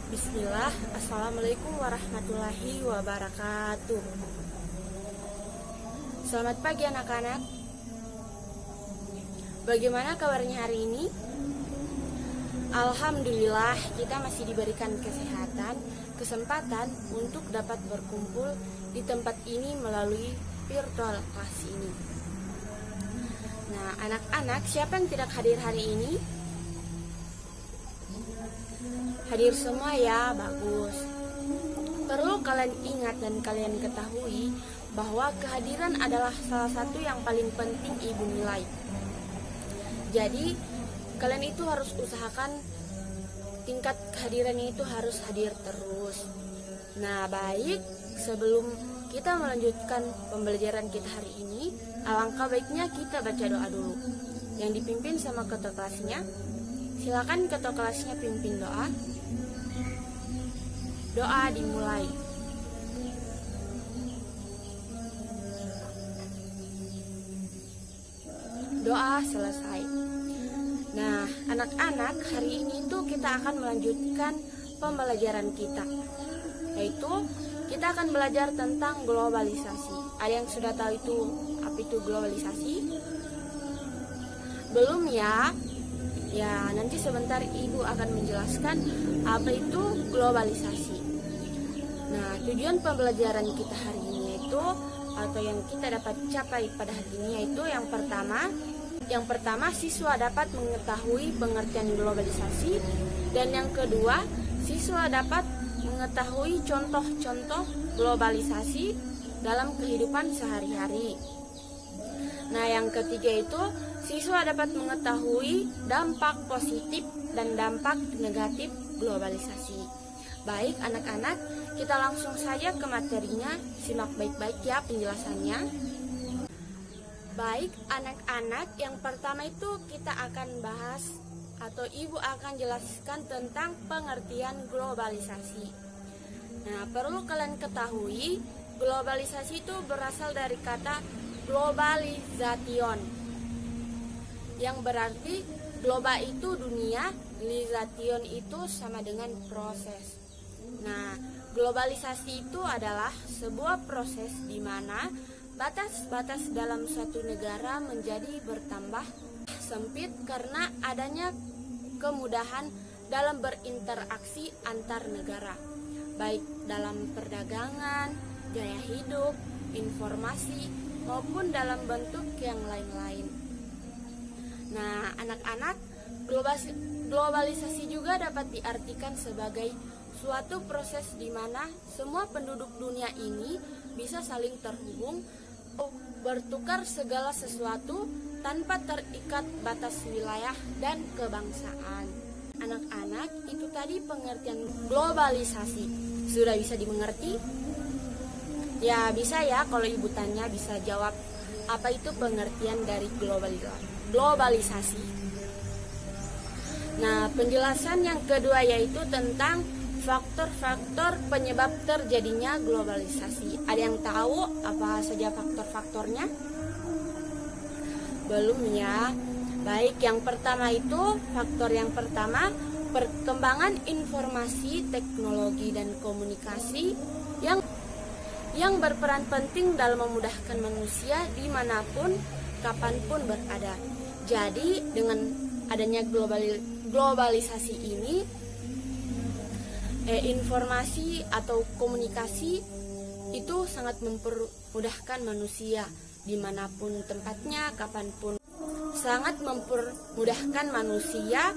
Bismillah, Assalamualaikum warahmatullahi wabarakatuh. Selamat pagi anak-anak. Bagaimana kabarnya hari ini? Alhamdulillah, kita masih diberikan kesempatan untuk dapat berkumpul di tempat ini melalui virtual class ini. Nah, anak-anak, siapa yang tidak hadir hari ini? Hadir semua ya, bagus. Perlu kalian ingat dan kalian ketahui bahwa kehadiran adalah salah satu yang paling penting ibu nilai. Jadi, kalian itu harus usahakan tingkat kehadirannya itu harus hadir terus. Nah, baik, sebelum kita melanjutkan pembelajaran kita hari ini, alangkah baiknya kita baca doa dulu. Yang dipimpin sama ketua kelasnya. Silakan ketua kelasnya pimpin doa. Doa dimulai. Doa selesai. Nah, anak-anak, hari ini tuh kita akan melanjutkan pembelajaran kita. Yaitu kita akan belajar tentang globalisasi. Ada yang sudah tahu itu apa itu globalisasi? Belum ya? Ya, nanti sebentar Ibu akan menjelaskan apa itu globalisasi. Nah, tujuan pembelajaran kita hari ini yaitu atau yang kita dapat capai pada hari ini yaitu yang pertama siswa dapat mengetahui pengertian globalisasi, dan yang kedua siswa dapat mengetahui contoh-contoh globalisasi dalam kehidupan sehari-hari. Nah, yang ketiga itu siswa dapat mengetahui dampak positif dan dampak negatif globalisasi. Baik anak-anak, kita langsung saja ke materinya. Simak baik-baik ya penjelasannya. Baik anak-anak, yang pertama itu kita akan bahas atau Ibu akan jelaskan tentang pengertian globalisasi. Nah, perlu kalian ketahui, globalisasi itu berasal dari kata globalization, yang berarti globa itu dunia, lisation itu sama dengan proses. Nah, globalisasi itu adalah sebuah proses di mana batas-batas dalam suatu negara menjadi bertambah sempit karena adanya kemudahan dalam berinteraksi antar negara, baik dalam perdagangan, gaya hidup, informasi, maupun dalam bentuk yang lain-lain. Nah, anak-anak, globalisasi juga dapat diartikan sebagai suatu proses di mana semua penduduk dunia ini bisa saling terhubung, bertukar segala sesuatu tanpa terikat batas wilayah dan kebangsaan. Anak-anak, itu tadi pengertian globalisasi. Sudah bisa dimengerti? Ya, bisa ya, kalau Ibu tanya bisa jawab apa itu pengertian dari globalisasi. Nah, penjelasan yang kedua yaitu tentang faktor-faktor penyebab terjadinya globalisasi. Ada yang tahu apa saja faktor-faktornya? Belum ya? Baik, yang pertama itu, faktor yang pertama, perkembangan informasi, teknologi, dan komunikasi yang berperan penting dalam memudahkan manusia dimanapun, kapanpun berada. Jadi, dengan adanya globalisasi ini, informasi atau komunikasi itu sangat mempermudahkan manusia dimanapun tempatnya, kapanpun. Sangat mempermudahkan manusia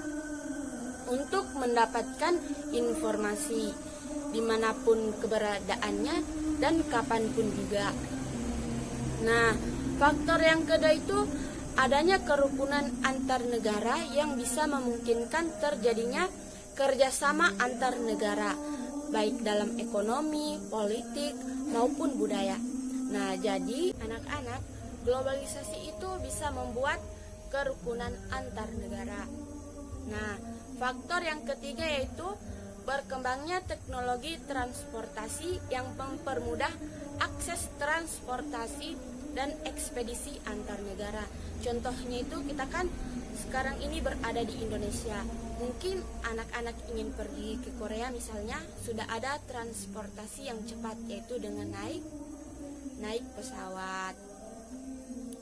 untuk mendapatkan informasi dimanapun keberadaannya dan kapanpun juga. Nah, faktor yang kedua itu adanya kerukunan antar negara yang bisa memungkinkan terjadinya kerjasama antar negara, baik dalam ekonomi, politik, maupun budaya. Nah, jadi anak-anak, globalisasi itu bisa membuat kerukunan antar negara. Nah, faktor yang ketiga yaitu berkembangnya teknologi transportasi yang mempermudah akses transportasi dan ekspedisi antar negara. Contohnya itu kita kan sekarang ini berada di Indonesia. Mungkin anak-anak ingin pergi ke Korea misalnya, sudah ada transportasi yang cepat, yaitu dengan naik pesawat.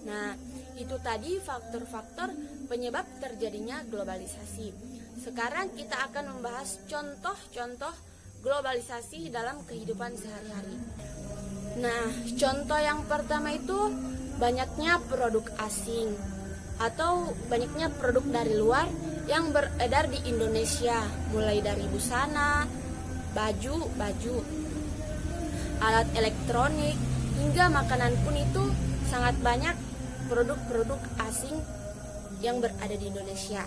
Nah, itu tadi faktor-faktor penyebab terjadinya globalisasi. Sekarang kita akan membahas contoh-contoh globalisasi dalam kehidupan sehari-hari. Nah, contoh yang pertama itu banyaknya produk asing atau banyaknya produk dari luar yang beredar di Indonesia, mulai dari busana, baju, alat elektronik, hingga makanan pun itu sangat banyak produk-produk asing yang berada di Indonesia.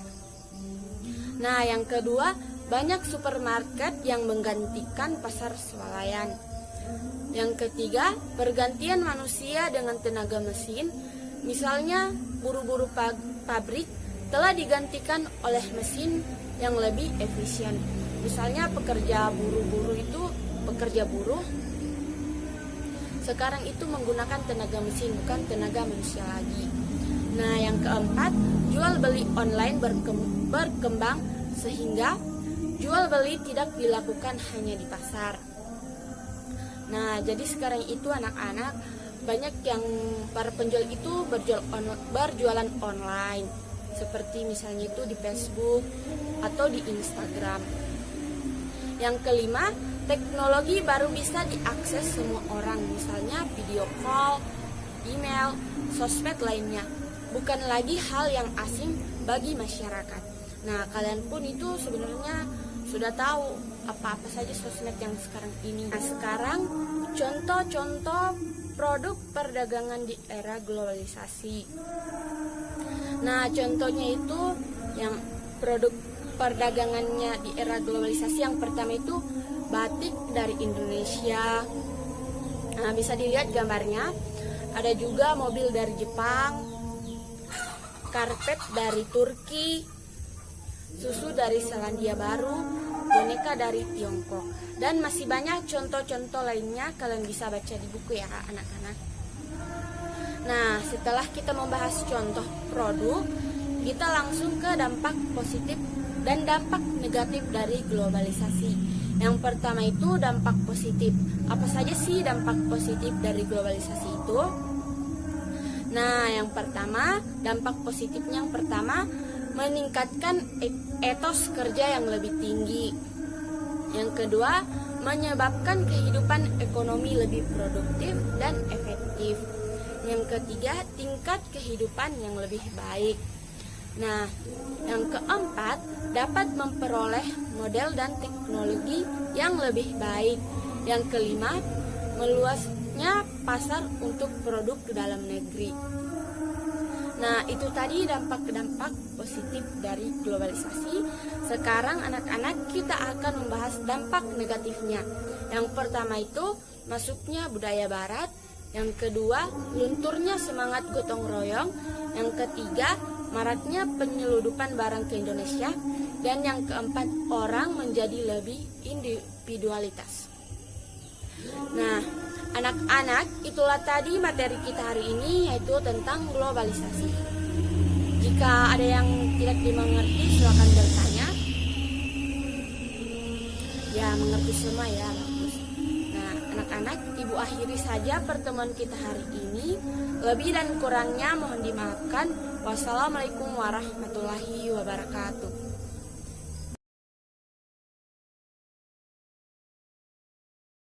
Nah, yang kedua, banyak supermarket yang menggantikan pasar swalayan. Yang ketiga, pergantian manusia dengan tenaga mesin. Misalnya, buru-buru pabrik telah digantikan oleh mesin yang lebih efisien. Misalnya pekerja buruh sekarang itu menggunakan tenaga mesin, bukan tenaga manusia lagi. Nah, yang keempat, jual beli online berkembang sehingga jual beli tidak dilakukan hanya di pasar. Nah, jadi sekarang itu anak-anak banyak yang para penjual itu berjualan online, seperti misalnya itu di Facebook atau di Instagram. Yang kelima, teknologi baru bisa diakses semua orang, misalnya video call, email, sosmed lainnya, bukan lagi hal yang asing bagi masyarakat. Nah, kalian pun itu sebenarnya sudah tahu apa-apa saja sosmed yang sekarang ini. Nah, sekarang contoh-contoh produk perdagangan di era globalisasi. Nah, contohnya itu yang produk perdagangannya di era globalisasi, yang pertama itu batik dari Indonesia. Nah, bisa dilihat gambarnya. Ada juga mobil dari Jepang, karpet dari Turki, susu dari Selandia Baru, boneka dari Tiongkok, dan masih banyak contoh-contoh lainnya. Kalian bisa baca di buku ya anak-anak. Nah, setelah kita membahas contoh produk, kita langsung ke dampak positif dan dampak negatif dari globalisasi. Yang pertama itu dampak positif. Apa saja sih dampak positif dari globalisasi itu? Nah, yang pertama, dampak positifnya yang pertama, meningkatkan etos kerja yang lebih tinggi. Yang kedua, menyebabkan kehidupan ekonomi lebih produktif dan efektif. Yang ketiga, tingkat kehidupan yang lebih baik. Nah, yang keempat, dapat memperoleh model dan teknologi yang lebih baik. Yang kelima, meluasnya pasar untuk produk dalam negeri. Nah, itu tadi dampak-dampak positif dari globalisasi. Sekarang anak-anak kita akan membahas dampak negatifnya. Yang pertama itu masuknya budaya barat. Yang kedua, lunturnya semangat gotong royong. Yang ketiga, maraknya penyeludupan barang ke Indonesia. Dan yang keempat, orang menjadi lebih individualitas. Nah, anak-anak, itulah tadi materi kita hari ini, yaitu tentang globalisasi. Jika ada yang tidak dimengerti, silakan bertanya. Ya, mengerti semua ya, bagus. Nah, anak-anak, ibu akhiri saja pertemuan kita hari ini. Lebih dan kurangnya mohon dimaafkan. Wassalamualaikum warahmatullahi wabarakatuh.